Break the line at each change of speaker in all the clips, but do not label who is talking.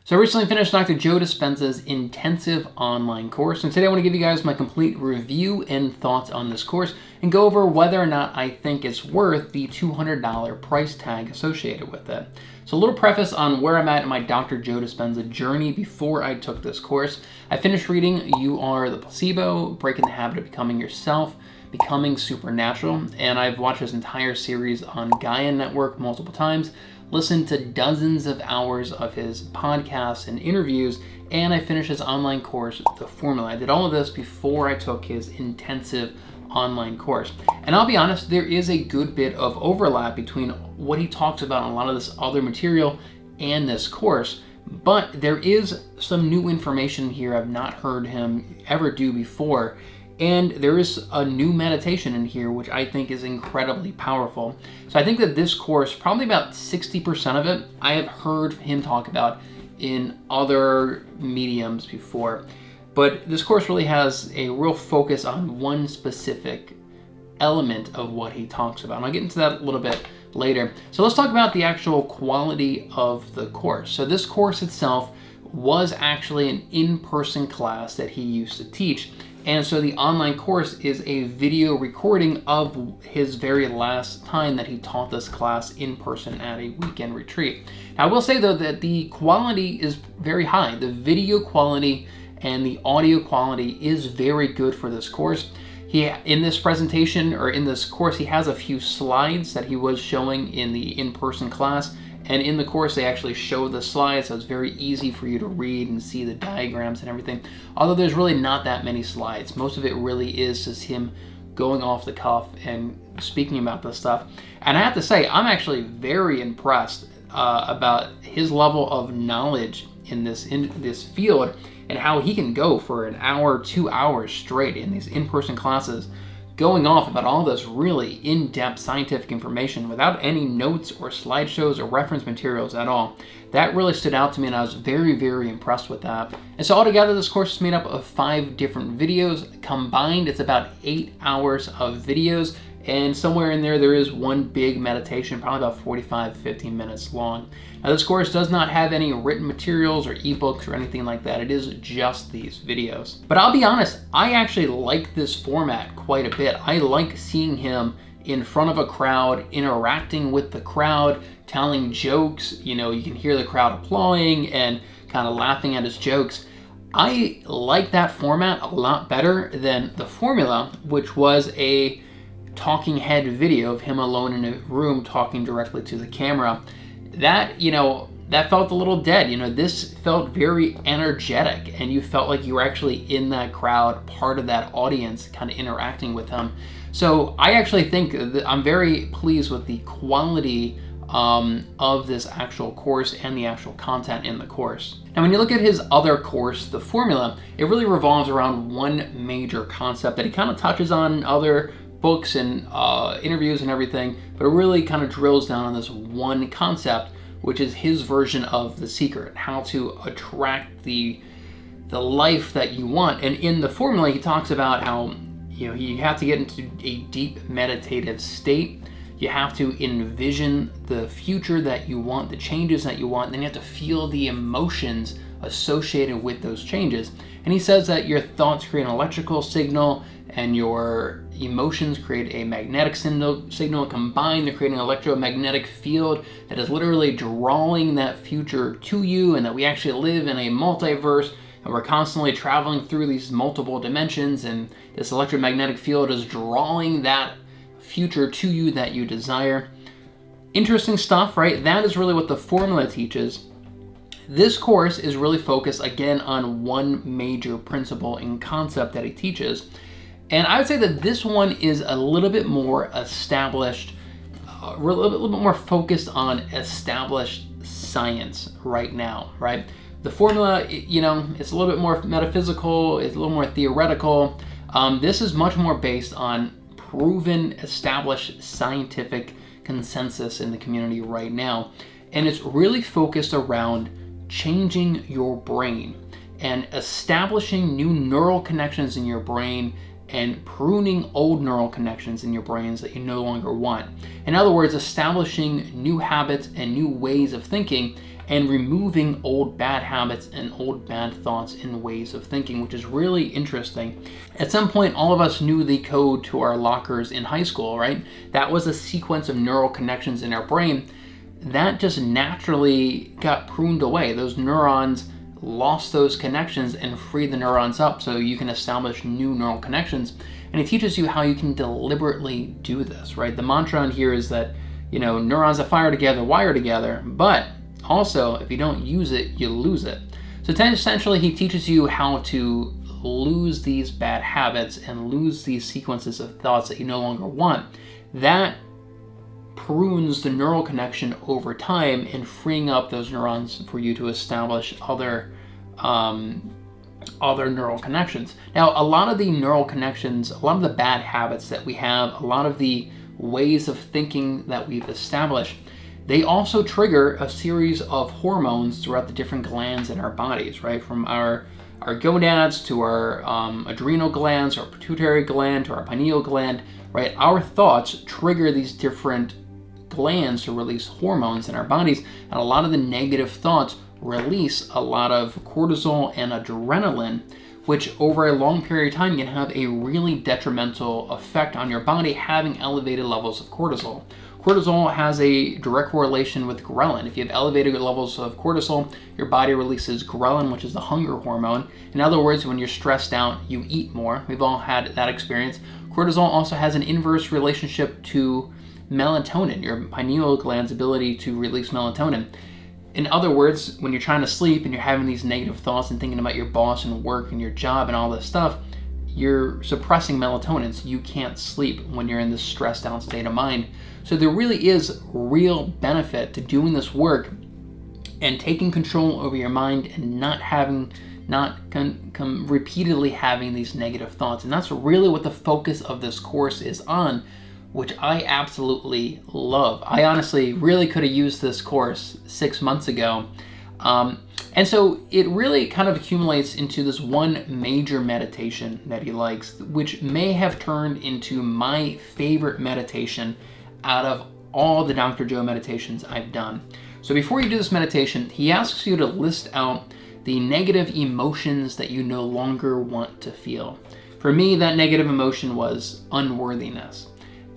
So I recently finished Dr. Joe Dispenza's intensive online course, and today I want to give you guys my complete review and thoughts on this course and go over whether or not I think it's worth the $200 price tag associated with it. So a little preface on where I'm at in my Dr. Joe Dispenza journey before I took this course. I finished reading You Are the Placebo, Breaking the Habit of Becoming Yourself, Becoming Supernatural, and I've watched this entire series on Gaia Network multiple times, listened to dozens of hours of his podcasts and interviews, and I finished his online course, The Formula. I did all of this before I took his intensive online course. And I'll be honest, there is a good bit of overlap between what he talks about in a lot of this other material and this course, but there is some new information here I've not heard him ever do before. And there is a new meditation in here, which I think is incredibly powerful. So I think that this course, probably about 60% of it, I have heard him talk about in other mediums before. But this course really has a real focus on one specific element of what he talks about. And I'll get into that a little bit later. So let's talk about the actual quality of the course. So this course itself was actually an in-person class that he used to teach. And so the online course is a video recording of his very last time that he taught this class in person at a weekend retreat. Now, I will say though that the quality is very high. The video quality and the audio quality is very good for this course. In this presentation, or in this course, he has a few slides that he was showing in the in-person class. And in the course, they actually show the slides, so it's very easy for you to read and see the diagrams and everything. Although there's really not that many slides. Most of it really is just him going off the cuff and speaking about this stuff. And I have to say, I'm actually very impressed about his level of knowledge in this field and how he can go for an hour, 2 hours straight in these in-person classes, going off about all this really in-depth scientific information without any notes or slideshows or reference materials at all. That really stood out to me, and I was very, very impressed with that. And so altogether, this course is made up of 5 different videos. Combined, it's about 8 hours of videos, and somewhere in there is one big meditation, probably about 45-50 minutes long. Now, this course does not have any written materials or ebooks or anything like that. It is just these videos. But I'll be honest, I actually like this format quite a bit. I like seeing him in front of a crowd, interacting with the crowd, telling jokes. You know, you can hear the crowd applauding and kind of laughing at his jokes. I like that format a lot better than The Formula, which was a talking head video of him alone in a room talking directly to the camera. That, that felt a little dead. This felt very energetic, and you felt like you were actually in that crowd, part of that audience, kind of interacting with him. So I actually think that I'm very pleased with the quality of this actual course and the actual content in the course. Now, when you look at his other course, The Formula, it really revolves around one major concept that he kind of touches on in other books and interviews and everything, but it really kind of drills down on this one concept, which is his version of The Secret, how to attract the life that you want. And in The Formula, he talks about how you have to get into a deep meditative state. You have to envision the future that you want, the changes that you want, and then you have to feel the emotions associated with those changes. And he says that your thoughts create an electrical signal, and your emotions create a magnetic signal. Combined, they're creating an electromagnetic field that is literally drawing that future to you, and that we actually live in a multiverse, and we're constantly traveling through these multiple dimensions, and this electromagnetic field is drawing that future to you that you desire. Interesting stuff, right? That is really what The Formula teaches. This course is really focused, again, on one major principle and concept that he teaches. And I would say that this one is a little bit more established, a little bit more focused on established science right now, right? The Formula, it's a little bit more metaphysical, it's a little more theoretical. This is much more based on proven, established scientific consensus in the community right now. And it's really focused around changing your brain and establishing new neural connections in your brain and pruning old neural connections in your brains that you no longer want. In other words, establishing new habits and new ways of thinking and removing old bad habits and old bad thoughts and ways of thinking, which is really interesting. At some point, all of us knew the code to our lockers in high school, right? That was a sequence of neural connections in our brain that just naturally got pruned away. Those neurons lost those connections and freed the neurons up so you can establish new neural connections. And it teaches you how you can deliberately do this, right? The mantra in here is that, neurons that fire together wire together, but also if you don't use it, you lose it. So essentially he teaches you how to lose these bad habits and lose these sequences of thoughts that you no longer want. That prunes the neural connection over time and freeing up those neurons for you to establish other neural connections. Now, a lot of the neural connections, a lot of the bad habits that we have, a lot of the ways of thinking that we've established, they also trigger a series of hormones throughout the different glands in our bodies, right? From our gonads to our adrenal glands, our pituitary gland to our pineal gland, right? Our thoughts trigger these different glands to release hormones in our bodies, and a lot of the negative thoughts release a lot of cortisol and adrenaline, which over a long period of time can have a really detrimental effect on your body, having elevated levels of cortisol. Cortisol has a direct correlation with ghrelin. If you have elevated levels of cortisol, your body releases ghrelin, which is the hunger hormone. In other words, when you're stressed out, you eat more. We've all had that experience. Cortisol also has an inverse relationship to melatonin, your pineal gland's ability to release melatonin. In other words, when you're trying to sleep and you're having these negative thoughts and thinking about your boss and work and your job and all this stuff, you're suppressing melatonin, so you can't sleep when you're in this stressed out state of mind. So there really is real benefit to doing this work and taking control over your mind and not repeatedly having these negative thoughts. And that's really what the focus of this course is on, which I absolutely love. I honestly really could have used this course 6 months ago. And so it really kind of accumulates into this one major meditation that he likes, which may have turned into my favorite meditation out of all the Dr. Joe meditations I've done. So before you do this meditation, he asks you to list out the negative emotions that you no longer want to feel. For me, that negative emotion was unworthiness.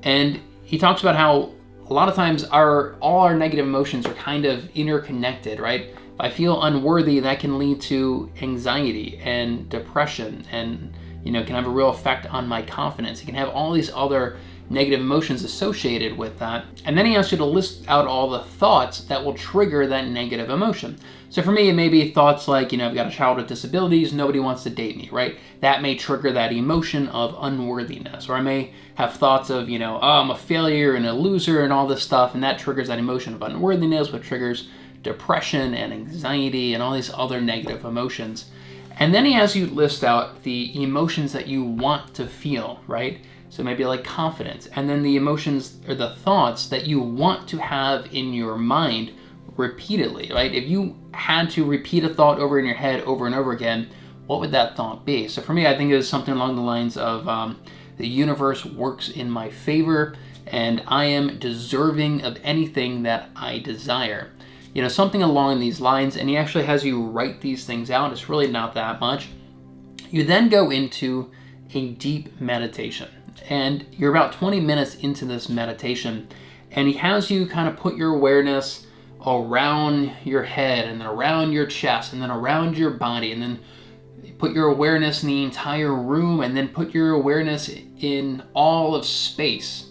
And he talks about how a lot of times all our negative emotions are kind of interconnected, right? If I feel unworthy, that can lead to anxiety and depression and, can have a real effect on my confidence. It can have all these other negative emotions associated with that. And then he asks you to list out all the thoughts that will trigger that negative emotion. So for me, it may be thoughts like, I've got a child with disabilities, nobody wants to date me, right? That may trigger that emotion of unworthiness. Or I may have thoughts of, oh, I'm a failure and a loser and all this stuff, and that triggers that emotion of unworthiness, which triggers depression and anxiety and all these other negative emotions. And then he has you list out the emotions that you want to feel, right? So maybe like confidence, and then the emotions or the thoughts that you want to have in your mind repeatedly, right? If you had to repeat a thought over in your head over and over again, what would that thought be? So for me, I think it was something along the lines of the universe works in my favor and I am deserving of anything that I desire. Something along these lines, and he actually has you write these things out. It's really not that much. You then go into a deep meditation. And you're about 20 minutes into this meditation, and he has you kind of put your awareness around your head and then around your chest and then around your body, and then put your awareness in the entire room, and then put your awareness in all of space.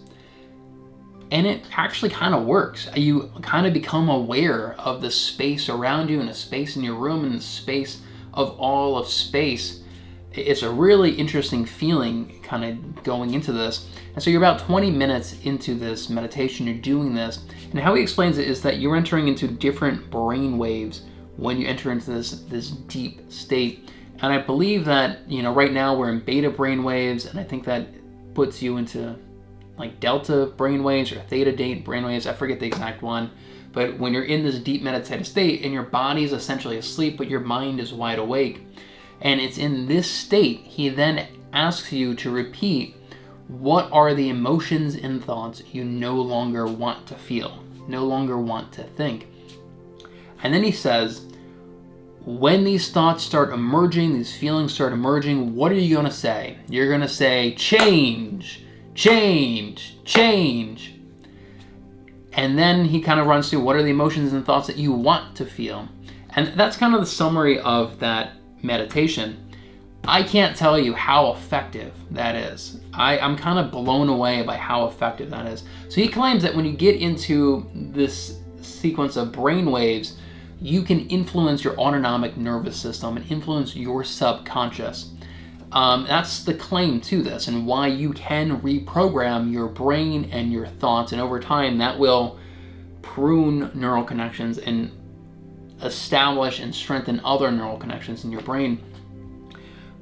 And it actually kind of works. You kind of become aware of the space around you and the space in your room and the space of all of space. It's a really interesting feeling kind of going into this. And so you're about 20 minutes into this meditation, you're doing this. And how he explains it is that you're entering into different brain waves when you enter into this deep state. And I believe that, right now we're in beta brain waves, and I think that puts you into like delta brain waves or theta brain waves. I forget the exact one. But when you're in this deep meditative state and your body's essentially asleep, but your mind is wide awake, and it's in this state, he then asks you to repeat what are the emotions and thoughts you no longer want to feel, no longer want to think. And then he says, when these thoughts start emerging, these feelings start emerging, what are you going to say? You're going to say, change, change, change. And then he kind of runs through what are the emotions and thoughts that you want to feel. And that's kind of the summary of that meditation. I can't tell you how effective that is. I'm kind of blown away by how effective that is. So he claims that when you get into this sequence of brain waves, you can influence your autonomic nervous system and influence your subconscious. That's the claim to this, and why you can reprogram your brain and your thoughts, and over time that will prune neural connections and establish and strengthen other neural connections in your brain.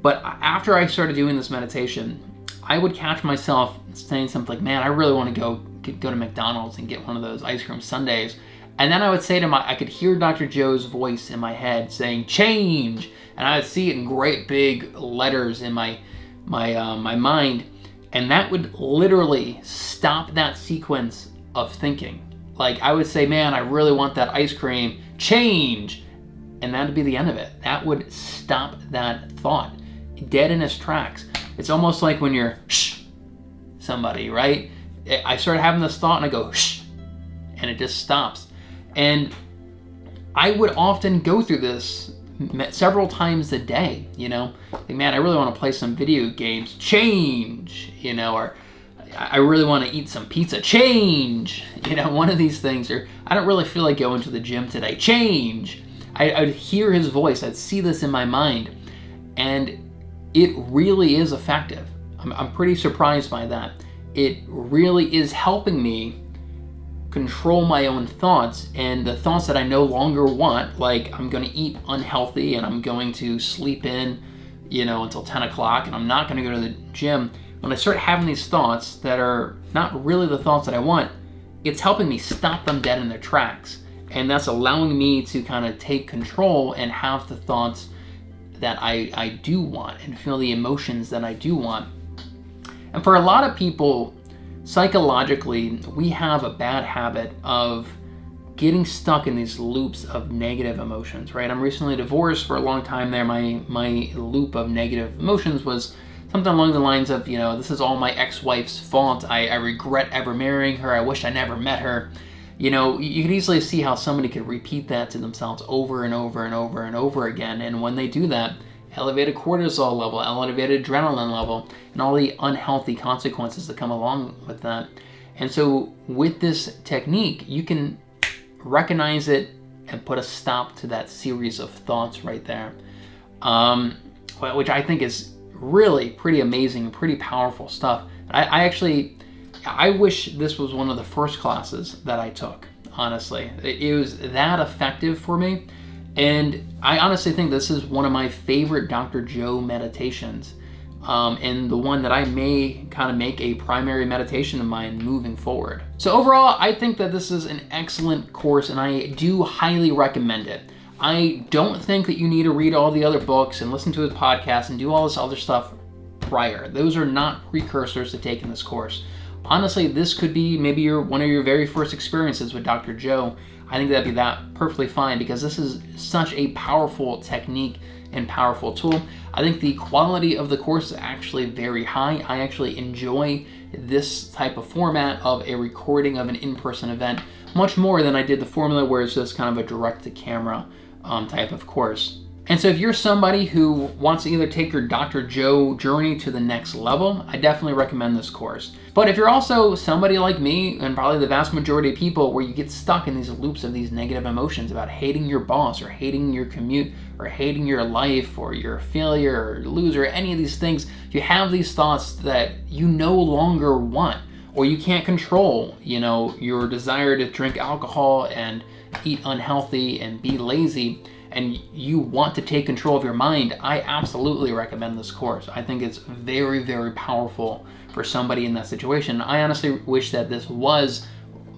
But after I started doing this meditation, I would catch myself saying something like, man, I really want to go to McDonald's and get one of those ice cream sundaes. And then I would say I could hear Dr. Joe's voice in my head saying, change. And I would see it in great big letters in my mind. And that would literally stop that sequence of thinking. Like I would say, man, I really want that ice cream, change. And that would be the end of it. That would stop that thought dead in its tracks. It's almost like when you're somebody, right? I started having this thought and I go, and it just stops. And I would often go through this several times a day, like, man, I really want to play some video games, change, or I really want to eat some pizza, change, one of these things, or I don't really feel like going to the gym today, change. I'd hear his voice, I'd see this in my mind, and it really is effective. I'm pretty surprised by that. It really is helping me control my own thoughts, and the thoughts that I no longer want, like I'm going to eat unhealthy and I'm going to sleep in, until 10 o'clock and I'm not going to go to the gym. When I start having these thoughts that are not really the thoughts that I want, it's helping me stop them dead in their tracks. And that's allowing me to kind of take control and have the thoughts that I do want and feel the emotions that I do want. And for a lot of people, psychologically, we have a bad habit of getting stuck in these loops of negative emotions, right? I'm recently divorced. For a long time there, my loop of negative emotions was something along the lines of, this is all my ex-wife's fault. I regret ever marrying her. I wish I never met her. You could easily see how somebody could repeat that to themselves over and over and over and over again. And when they do that, elevated cortisol level, elevated adrenaline level, and all the unhealthy consequences that come along with that. And so with this technique, you can recognize it and put a stop to that series of thoughts right there, which I think is really pretty amazing, pretty powerful stuff. I wish this was one of the first classes that I took, honestly. It was that effective for me. And I honestly think this is one of my favorite Dr. Joe meditations, and the one that I may kind of make a primary meditation of mine moving forward. So overall, I think that this is an excellent course, and I do highly recommend it. I don't think that you need to read all the other books and listen to his podcast and do all this other stuff prior. Those are not precursors to taking this course. Honestly, this could be maybe one of your very first experiences with Dr. Joe. I think that'd be that perfectly fine, because this is such a powerful technique and powerful tool. I think the quality of the course is actually very high. I actually enjoy this type of format of a recording of an in-person event much more than I did the formula where it's just kind of a direct-to-camera type of course. And so if you're somebody who wants to either take your Dr. Joe journey to the next level, I definitely recommend this course. But if you're also somebody like me, and probably the vast majority of people, where you get stuck in these loops of these negative emotions about hating your boss or hating your commute or hating your life or you're a failure or loser, any of these things, you have these thoughts that you no longer want, or you can't control, your desire to drink alcohol and eat unhealthy and be lazy, and you want to take control of your mind, I absolutely recommend this course. I think it's very, very powerful for somebody in that situation. I honestly wish that this was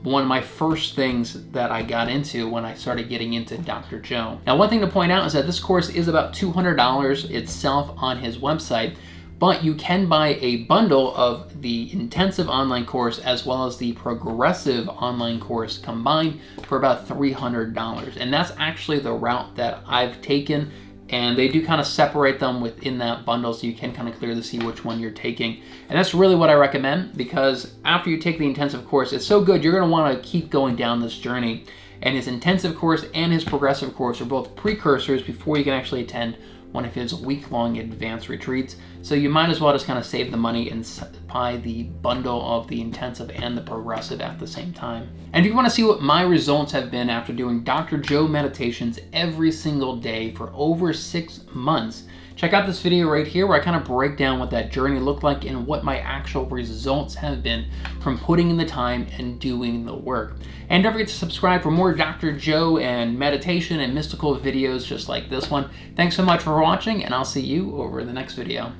one of my first things that I got into when I started getting into Dr. Joe. Now, one thing to point out is that this course is about $200 itself on his website, but you can buy a bundle of the intensive online course as well as the progressive online course combined for about $300. And that's actually the route that I've taken. And they do kind of separate them within that bundle so you can kind of clearly see which one you're taking. And that's really what I recommend, because after you take the intensive course, it's so good, you're going to want to keep going down this journey. And his intensive course and his progressive course are both precursors before you can actually attend one of his week-long advanced retreats. So you might as well just kind of save the money and buy the bundle of the intensive and the progressive at the same time. And if you want to see what my results have been after doing Dr. Joe meditations every single day for over 6 months, check out this video right here where I kind of break down what that journey looked like and what my actual results have been from putting in the time and doing the work. And don't forget to subscribe for more Dr. Joe and meditation and mystical videos just like this one. Thanks so much for watching, and I'll see you over the next video.